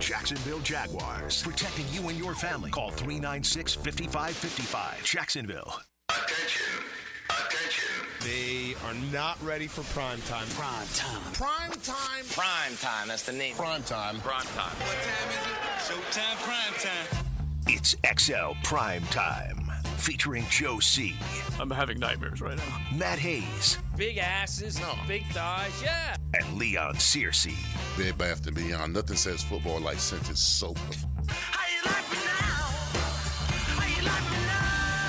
Jacksonville Jaguars, protecting you and your family. Call 396-5555. Jacksonville. Attention. They are not ready for prime time. Prime time. That's the name. Prime time. What time is it? Showtime, prime time. It's XL Prime Time, featuring Joe C. I'm having nightmares right now. Matt Hayes. Big asses, big thighs, yeah. And Leon Searcy. Bed Bath & Beyond. Nothing says football like scented soap. How you like me now? How you like me now?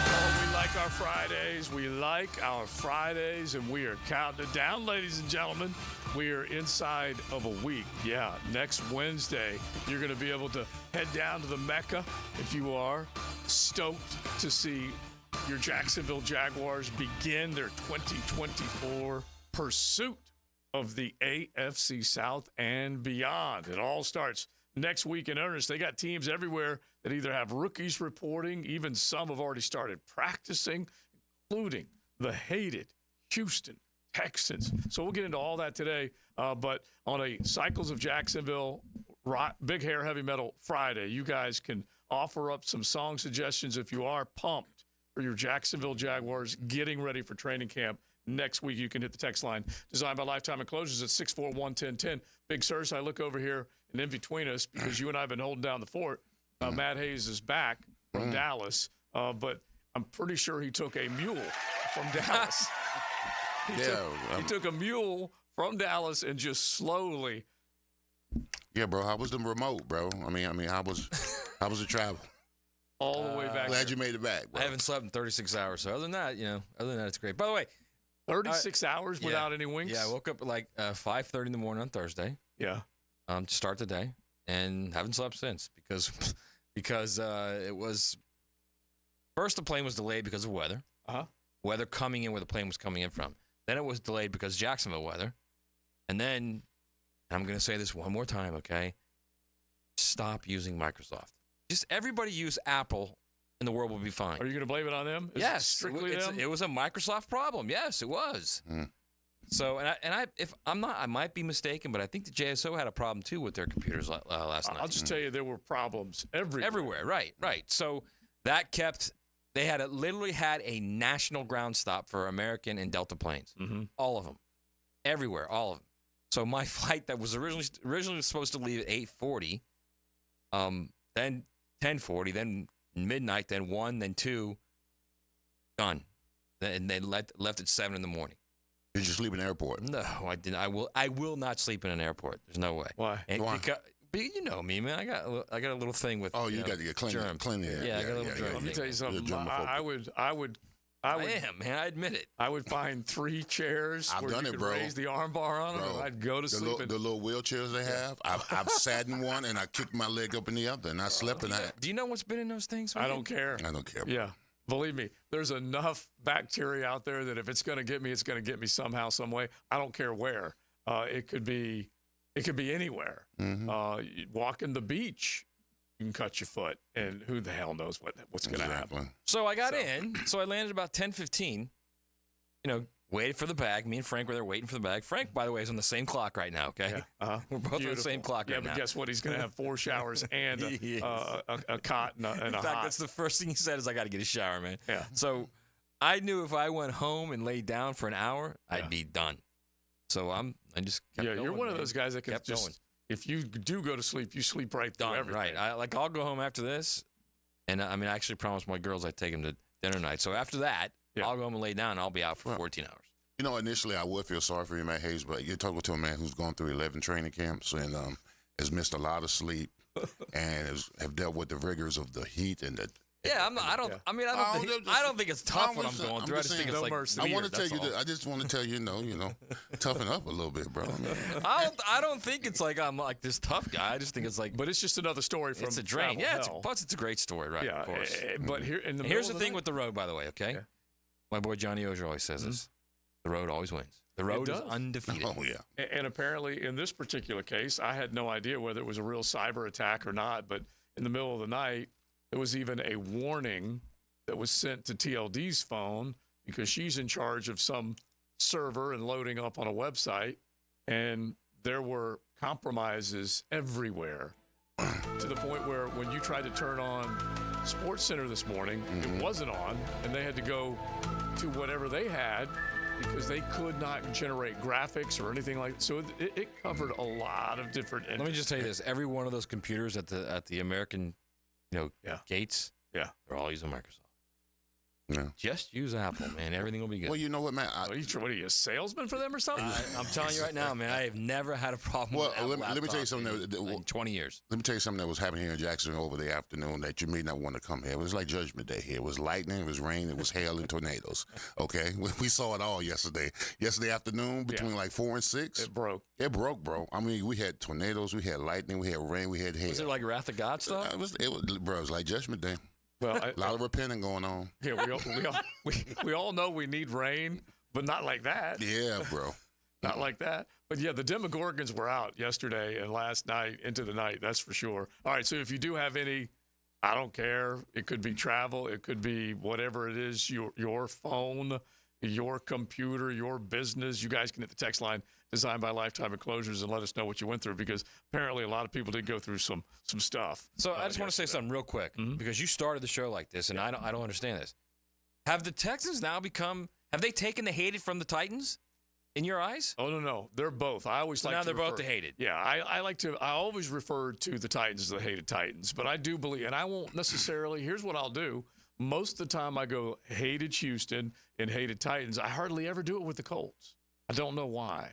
Oh, we like our Fridays. We like our Fridays, and we are counting it down, ladies and gentlemen. We are inside of a week. Yeah, next Wednesday, you're going to be able to head down to the Mecca if you are stoked to see your Jacksonville Jaguars begin their 2024 pursuit of the AFC South and beyond. It all starts next week in earnest. They got teams everywhere that either have rookies reporting, even some have already started practicing, including the hated Houston Texans. So we'll get into all that today. But on a Cycles of Jacksonville Big Hair Heavy Metal Friday, you guys can offer up some song suggestions if you are pumped for your Jacksonville Jaguars getting ready for training camp next week. You can hit the text line designed by Lifetime Enclosures at 641-1010. Big Searcy, I look over here and in between us, because you and I have been holding down the fort, Matt Hayes is back from Dallas, but I'm pretty sure he took a mule from Dallas. He took a mule from Dallas and just slowly. Yeah, bro. How was the remote, bro? I mean, how was the travel? All the way back. Glad you made it back, bro. I haven't slept in 36 hours, so other than that, it's great. By the way, 36 hours without any winks? Yeah, I woke up at like 5:30 in the morning on Thursday. Yeah. To start the day, and haven't slept since because it was first the plane was delayed because of weather. Weather coming in where the plane was coming in from. Then it was delayed because of Jacksonville weather. And then, I'm going to say this one more time, okay? Stop using Microsoft. Just everybody use Apple and the world will be fine. Are you going to blame it on them? Yes. Strictly them? It was a Microsoft problem. Yes, it was. So, I might be mistaken, but I think the JSO had a problem too with their computers last night. I'll just tell you, there were problems everywhere. Everywhere, right. So that they literally had a national ground stop for American and Delta planes. All of them. Everywhere, all of them. So my flight that was originally supposed to leave at 8:40, then 10:40, then midnight, then 1, then 2, done. And they left at 7 in the morning. Did you sleep in the airport? No, I didn't. I will not sleep in an airport. There's no way. Why? Why? Because, you know me, man. I got a little thing with. Oh, you got to get clean. Germs. Clean. Yeah, I got a little germ. Let me tell you something. I would. I am, man. I admit it. I would find 3 chairs where you could raise the arm bar on them, and I'd go to sleep. The little wheelchairs they have. I've sat in one and I kicked my leg up in the other, and I slept in that. Do you know what's been in those things? I don't care. I don't care. Bro. Yeah. Believe me, there's enough bacteria out there that if it's going to get me, it's going to get me somehow, some way. I don't care where. It could be anywhere. Walking the beach, you can cut your foot, and who the hell knows what's going to happen. So I got in. So I landed about 10:15. Waited for the bag. Me and Frank were there waiting for the bag. Frank, by the way, is on the same clock right now, okay? Yeah. We're both on the same clock right now. Yeah, but guess what? He's going to have 4 showers and a cot and a In fact, hot. that's the first thing he said is, I got to get a shower, man. Yeah. So I knew if I went home and laid down for an hour, I'd be done. So I just kept going. You're one of those guys that can kept just, going. if you do go to sleep, you sleep right through Done, everything. right. I'll go home after this, and I actually promised my girls I'd take them to dinner night. So after that, I'll go home and lay down, and I'll be out for 14 hours. Initially I would feel sorry for you, Matt Hayes, but you're talking to a man who's gone through 11 training camps and has missed a lot of sleep and have dealt with the rigors of the heat and the. Yeah, I don't think it's tough what I'm going through. I just think it's like. I want to tell you that. I just want to tell you, toughen up a little bit, bro. I don't think it's like I'm like this tough guy. I just think it's like. But it's just another story from. It's a drain. Yeah, it's a great story, right? Yeah, of course. But here's the thing with the road, by the way. Okay, my boy Johnny Ozier always says this: the road always wins. The road is undefeated. Oh yeah. And apparently, in this particular case, I had no idea whether it was a real cyber attack or not. But in the middle of the night, there was even a warning that was sent to TLD's phone because she's in charge of some server and loading up on a website, and there were compromises everywhere to the point where when you tried to turn on Sports Center this morning, it wasn't on, and they had to go to whatever they had because they could not generate graphics or anything like that. So it covered a lot of different. Let me just tell you this: every one of those computers at the American, gates, they're all using Microsoft. Yeah. Just use Apple, man. Everything will be good. Well, you know what, man? What are you, a salesman for them or something? I'm telling you right now, man. I have never had a problem with Apple let me tell you something. in 20 years. Let me tell you something that was happening here in Jacksonville over the afternoon that you may not want to come here. It was like Judgment Day here. It was lightning, it was rain, it was hail, and tornadoes. Okay? We saw it all yesterday. Yesterday afternoon, between like 4 and 6. It broke. It broke, bro. I mean, we had tornadoes, we had lightning, we had rain, we had hail. Was it like Wrath of God stuff? It was like Judgment Day. Well, A lot of repenting going on. Yeah, we all know we need rain, but not like that. Yeah, bro. Not like that. But yeah, the Demogorgons were out yesterday and last night into the night. That's for sure. All right, so if you do have any, I don't care. It could be travel. It could be whatever it is. Your phone, your computer, your business. You guys can hit the text line designed by Lifetime Enclosures and let us know what you went through, because apparently a lot of people did go through some stuff. So I just want to say something real quick, because you started the show like this, and I don't understand this. Have the Texans now have they taken the hated from the Titans in your eyes? Oh, no. They're both. I always So like now to they're both refer- the hated. Yeah, I always refer to the Titans as the hated Titans, but I do believe, and I won't necessarily, here's what I'll do. Most of the time I go hated Houston and hated Titans. I hardly ever do it with the Colts. I don't know why.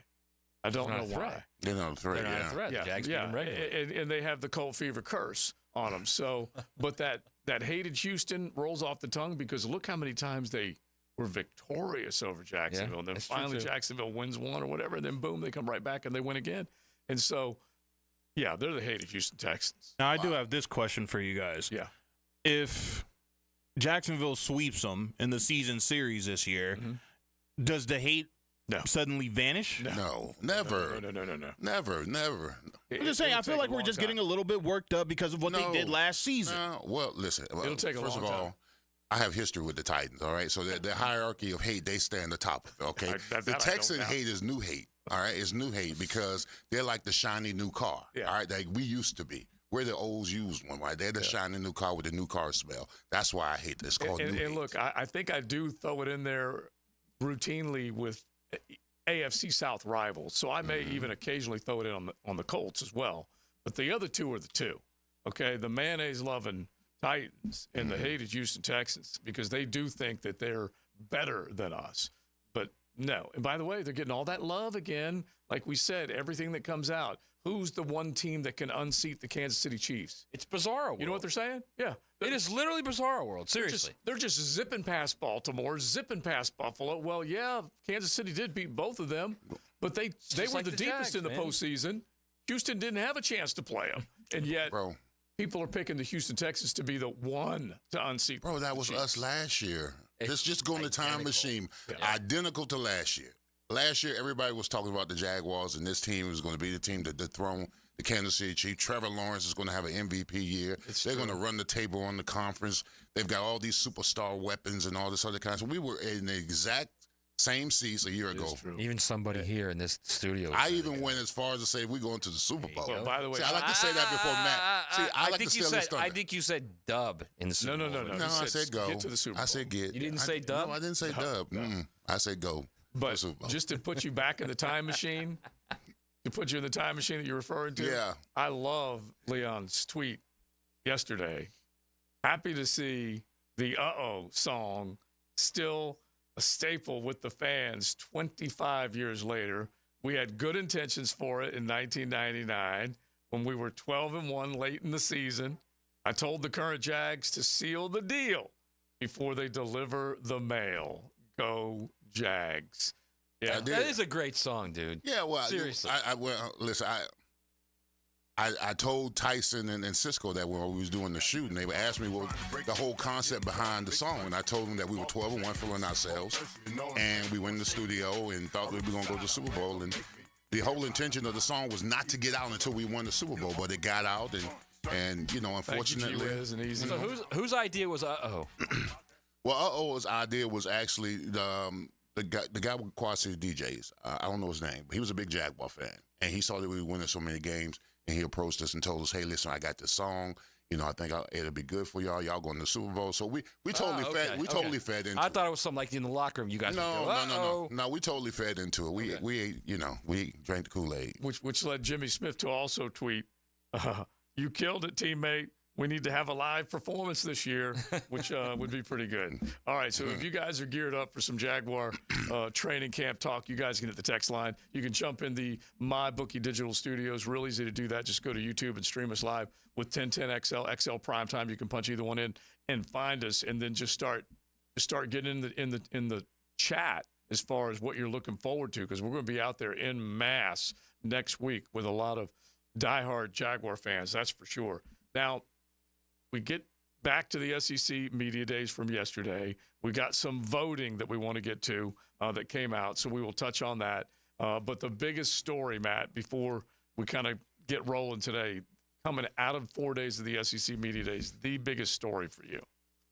I don't know why. They're not a threat, They're not a threat. The Jags beat them regularly. And they have the Colt fever curse on them. So, but that hated Houston rolls off the tongue because look how many times they were victorious over Jacksonville. And then finally Jacksonville wins one or whatever, and then boom, they come right back and they win again. And so, yeah, they're the hated Houston Texans. Now, I do have this question for you guys. Yeah. If Jacksonville sweeps them in the season series this year, does the hate suddenly vanish? No, never. No. Never. I'm just saying, I feel like we're just getting a little bit worked up because of what they did last season. Well, listen. It'll take a first long of all, time. I have history with the Titans, all right? So the hierarchy of hate, they stay on the top of it, okay? The Texan hate is new hate, all right? It's new hate because they're like the shiny new car, all right? Like we used to be. We're the old used one, right? They're the shiny new car with the new car smell. That's why I hate this. It's called new hate. And look, I think I do throw it in there routinely with AFC South rivals. So I may even occasionally throw it in on the Colts as well. But the other two are the two, okay? The mayonnaise-loving Titans and the hated Houston Texans, because they do think that they're better than us. But no. And by the way, they're getting all that love again. Like we said, everything that comes out. Who's the one team that can unseat the Kansas City Chiefs? It's Bizarro World. You know what they're saying? Yeah. It is literally Bizarro World. Seriously. They're just zipping past Baltimore, zipping past Buffalo. Well, yeah, Kansas City did beat both of them, but they were like the the deepest Jags, in the postseason. Houston didn't have a chance to play them. And yet, Bro. people are picking the Houston Texans to be the one to unseat. Bro, that was us last year. Let's just go in the time machine. Identical to last year. Last year, everybody was talking about the Jaguars, and this team was going to be the team to dethrone the Kansas City Chiefs. Trevor Lawrence is going to have an MVP year. They're going to run the table on the conference. They've got all these superstar weapons and all this other kind of stuff. We were in the exact same seats a year ago. Even somebody here in this studio. I even went as far as to say we're going to the Super Bowl. Well, by the way, See, I like to say that before Matt. See, I like to steal his thunder. I think you said dub in the Super Bowl. No. No, I said go. Get to the Super Bowl. I said get. You didn't say dub? No, I didn't say dub. I said go. But just to put you back in the time machine, to put you in the time machine that you're referring to, Yeah. I love Leon's tweet yesterday. Happy to see the Uh-Oh song still a staple with the fans 25 years later. We had good intentions for it in 1999 when we were 12-1 late in the season. I told the current Jags to seal the deal before they deliver the mail. Go Jags. Yeah, That is a great song, dude. Yeah, well, Seriously. Listen, I told Tyson and Cisco that when we was doing the shoot, and they would ask me what the whole concept behind the song, and I told them that we were 12-1 feeling ourselves, and we went in the studio and thought we were going to go to the Super Bowl, and the whole intention of the song was not to get out until we won the Super Bowl, but it got out, and you know, unfortunately. Thank you, G-Wiz, and easy. So whose idea was Uh-Oh? Well, Uh-Oh's idea was actually the guy with Quad City DJs. I don't know his name, but he was a big Jaguar fan, and he saw that we were winning so many games, and he approached us and told us, "Hey, listen, I got this song. I think it'll be good for y'all. Y'all going to the Super Bowl." So we totally totally fed into it. I thought it was something like in the locker room. You guys No. We totally fed into it. We drank the Kool-Aid. Which led Jimmy Smith to also tweet, "You killed it, teammate. We need to have a live performance this year," which would be pretty good. All right, so if you guys are geared up for some Jaguar training camp talk, you guys can hit the text line. You can jump in the MyBookie Digital Studios. Real easy to do that. Just go to YouTube and stream us live with 1010XL, XL Primetime. You can punch either one in and find us, and then just start getting in the chat as far as what you're looking forward to, because we're going to be out there in mass next week with a lot of diehard Jaguar fans. That's for sure. Now, we get back to the SEC Media Days from yesterday. We got some voting that we want to get to that came out, so we will touch on that. But the biggest story, Matt, before we kind of get rolling today, coming out of 4 days of the SEC Media Days, the biggest story for you?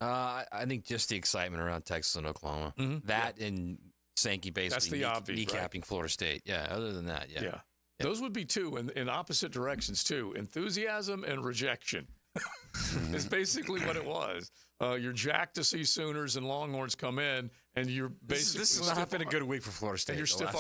I think just the excitement around Texas and Oklahoma. Mm-hmm. And Sankey basically kneecapping Florida State. Yeah, other than that, yeah. Those would be two in opposite directions, too. Enthusiasm and rejection. It's basically what it was. You're jacked to see Sooners and Longhorns come in, and you're basically this has not been a good week for Florida State. And you're stiff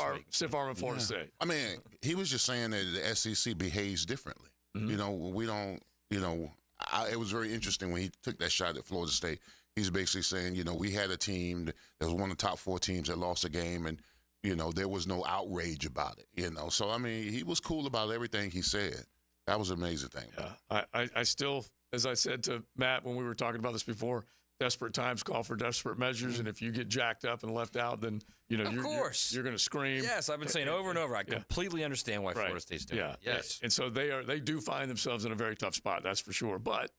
arm in Florida State. I mean, he was just saying that the SEC behaves differently. Mm-hmm. We don't. It was very interesting when he took that shot at Florida State. He's basically saying, we had a team that was one of the top 4 teams that lost a game, and there was no outrage about it. So I mean, he was cool about everything he said. That was an amazing thing. Yeah, I still, as I said to Matt when we were talking about this before, desperate times call for desperate measures, and if you get jacked up and left out, then you're going to scream. Yes, I've been saying over and over. I completely understand why Florida State's doing it. Yes, and so they do find themselves in a very tough spot. That's for sure. But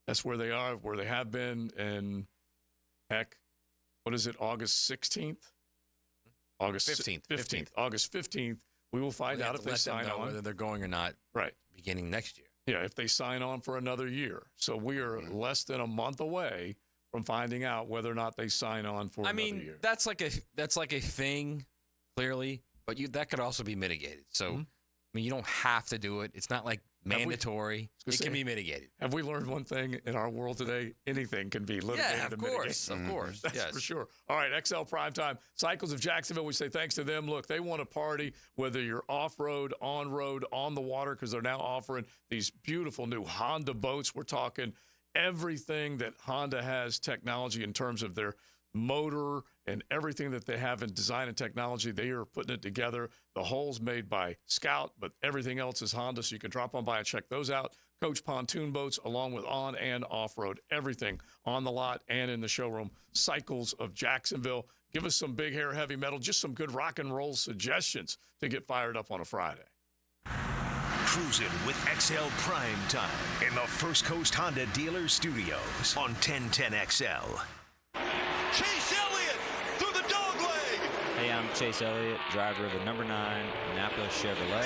that's where they are, where they have been, and heck, what is it? August 16th, August 15th, August 15th. We will find out if they sign on, whether they're going or not. Right. Beginning next year. Yeah, if they sign on for another year. So we are less than a month away from finding out whether or not they sign on for another year. That's like a thing, clearly, but that could also be mitigated. So, you don't have to do it. It's not like mandatory. It can be mitigated. Have we learned one thing in our world today? Anything can be litigated and mitigated. Of course. That's for sure. All right, XL Primetime. Cycles of Jacksonville, we say thanks to them. Look, they want to party, whether you're off-road, on-road, on the water, because they're now offering these beautiful new Honda boats. We're talking everything that Honda has technology in terms of their motor and everything that they have in design and technology. They are putting it together. The hull's made by Scout, but everything else is Honda, so you can drop on by and check those out. Coach pontoon boats, along with on and off-road, everything on the lot and in the showroom. Cycles of Jacksonville. Give us some big hair heavy metal, just some good rock and roll suggestions to get fired up on a Friday. Cruising with XL Primetime in the First Coast Honda Dealer Studios on 1010XL. Chase Elliott through the dog leg. Hey, I'm Chase Elliott, driver of the number 9 Napa Chevrolet.